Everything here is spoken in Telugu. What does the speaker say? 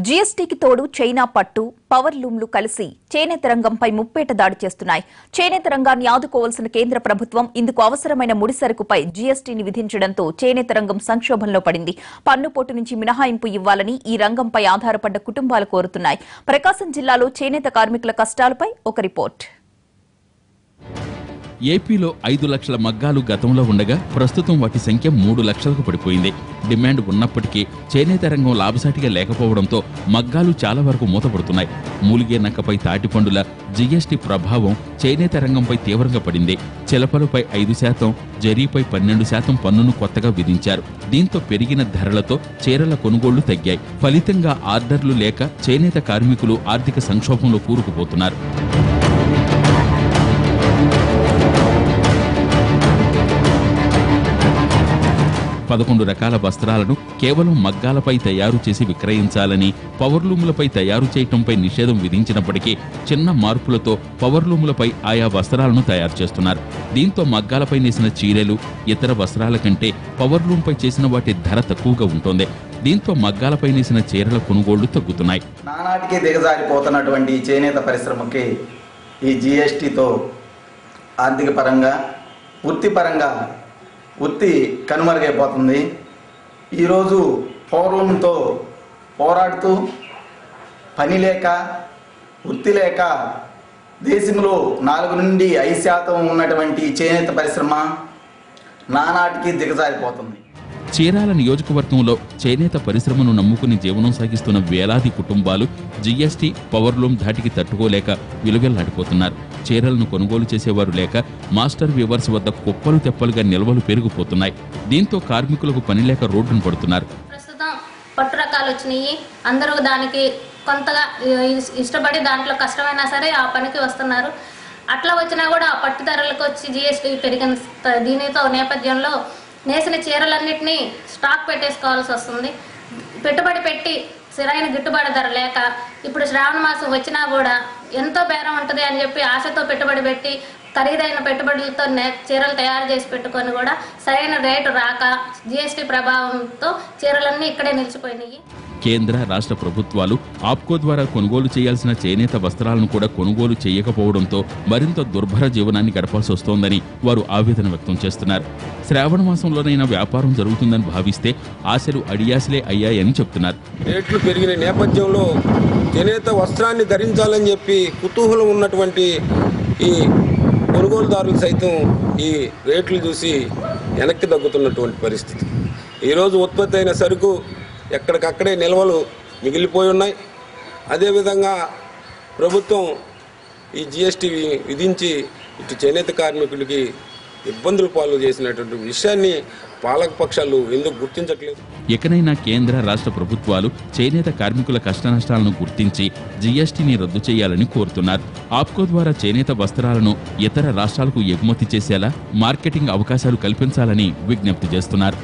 జీఎస్టీకి తోడు చైనా పట్టు పవర్ లూమ్లు కలిసి చేనేత రంగంపై ముప్పేట దాడి చేస్తున్నాయి. చేనేత రంగాన్ని ఆదుకోవాల్సిన కేంద్ర ప్రభుత్వం ఇందుకు అవసరమైన ముడిసరుకుపై జీఎస్టీని విధించడంతో చేనేత రంగం సంక్షోభంలో పడింది. పన్నుపోటు నుంచి మినహాయింపు ఇవ్వాలని ఈ రంగంపై ఆధారపడ్డ కుటుంబాలు కోరుతున్నాయి. ప్రకాశం జిల్లాలో చేనేత కార్మికుల కష్టాలపై ఒక రిపోర్ట్. ఏపీలో 5 లక్షల మగ్గాలు గతంలో ఉండగా ప్రస్తుతం వాటి సంఖ్య 3 లక్షలకు పడిపోయింది. డిమాండ్ ఉన్నప్పటికీ చేనేత రంగం లాభసాటిగా లేకపోవడంతో మగ్గాలు చాలా వరకు మూతపడుతున్నాయి. మూలిగే నక్కపై తాటిపండుల జీఎస్టీ ప్రభావం చేనేత రంగంపై తీవ్రంగా పడింది. చిలపలపై 5%, జరీపై 12% పన్నును కొత్తగా విధించారు. దీంతో పెరిగిన ధరలతో చీరల కొనుగోళ్లు తగ్గాయి. ఫలితంగా ఆర్డర్లు లేక చేనేత కార్మికులు ఆర్థిక సంక్షోభంలో కూరుకుపోతున్నారు. 11 రకాల వస్త్రాలను కేవలం మగ్గాలపై తయారు చేసి విక్రయించాలని, పవర్లూములపై తయారు చేయటంపై నిషేధం విధించినప్పటికీ చిన్న మార్పులతో పవర్లూములపై ఆయా వస్త్రాలను తయారు చేస్తున్నారు. దీంతో మగ్గాలపై నేసిన చీరెలు, ఇతర వస్త్రాల కంటే పవర్లూంపై చేసిన వాటి ధర తక్కువగా ఉంటుంది. దీంతో మగ్గాలపై నేసిన చీరల కొనుగోళ్లు తగ్గుతున్నాయి. నానాటికి దిగజారిపోతున్నటువంటి చేనేత పరిశ్రమకి ఈ జీఎస్టీతో ఆర్థిక పరంగా, వృత్తిపరంగా వృత్తి కనుమరుగైపోతుంది. ఈరోజు పౌరులతో పోరాడుతూ పని లేక, వృత్తి లేక దేశంలో 4 నుండి 5% ఉన్నటువంటి చేనేత పరిశ్రమ నానాటికి దిగజారిపోతుంది. చీరాల నియోజకవర్గంలో చేనేత పరిశ్రమను నమ్ముకుని జీవనం సాగిస్తున్న వేలాది కుటుంబాలు జీఎస్టీ, పవర్లూమ్ ధాటికి తట్టుకోలేక విలువెల్లాడిపోతున్నారు. చీరలను కొనుగోలు చేసేవారు లేక మాస్టర్ వీవర్స్ వద్ద కుప్పలు తెప్పలుగా నిల్వలు పెరిగిపోతున్నాయి. దీంతో కార్మికులకు పని లేక రోడ్డును పడుతున్నారు. ప్రస్తుతం పట్టు రకాలు వచ్చినాయి. అందరూ దానికి కొంతగా ఇష్టపడి దాంట్లో కష్టమైనా సరే ఆ పనికి వస్తున్నారు. అట్లా వచ్చినా కూడా ఆ పట్టు ధరలకు వచ్చి జీఎస్టీ పెరిగిన దీనితో నేపథ్యంలో నేసిన చీరలన్నింటినీ స్టాక్ పెట్టేసుకోవాల్సి వస్తుంది. పెట్టుబడి పెట్టి సరైన గిట్టుబాటు ధర లేక ఇప్పుడు శ్రావణ మాసం వచ్చినా కూడా ఎంతో బేరం ఉంటుంది అని చెప్పి ఆశతో పెట్టుబడి పెట్టి ఖరీదైన పెట్టుబడులతో చీరలు తయారు చేసి పెట్టుకొని కూడా సరైన రేటు రాక జీఎస్టీ ప్రభావంతో చీరలన్నీ ఇక్కడే నిలిచిపోయినాయి. కేంద్ర, రాష్ట్ర ప్రభుత్వాలు ఆప్కో ద్వారా కొనుగోలు చేయాల్సిన చేనేత వస్త్రాలను కూడా కొనుగోలు చేయకపోవడంతో మరింత దుర్భర జీవనాన్ని గడపాల్సి వస్తోందని వారు ఆవేదన వ్యక్తం చేస్తున్నారు. శ్రావణ మాసంలోనైనా వ్యాపారం జరుగుతుందని భావిస్తే ఆశలు అడియాసలే అయ్యాయని చెప్తున్నారు. రేట్లు పెరిగిన నేపథ్యంలో చేనేత వస్త్రాన్ని ధరించాలని చెప్పి కుతూహలం ఉన్నటువంటి ఈ కొనుగోలుదారులు సైతం ఈ రేట్లు చూసి వెనక్కి తగ్గుతున్నటువంటి పరిస్థితి. ఈరోజు ఉత్పత్తి అయిన సరుకు ఎక్కడికక్కడే నిల్వలు మిగిలిపోయి ఉన్నాయి. అదేవిధంగా ప్రభుత్వం ఈ జీఎస్టీ విధించి ఇటు చేనేత కార్మికులకి ఇబ్బందులు పాలు చేసినటువంటి విషయాన్ని పాలకపక్షాలు ఎందుకు గుర్తించట్లేదు? ఎకనైనా కేంద్ర, రాష్ట్ర ప్రభుత్వాలు చేనేత కార్మికుల కష్టనష్టాలను గుర్తించి జీఎస్టీని రద్దు చేయాలని కోరుతున్నారు. ఆప్కో ద్వారా చేనేత వస్త్రాలను ఇతర రాష్ట్రాలకు ఎగుమతి చేసేలా మార్కెటింగ్ అవకాశాలు కల్పించాలని విజ్ఞప్తి చేస్తున్నారు.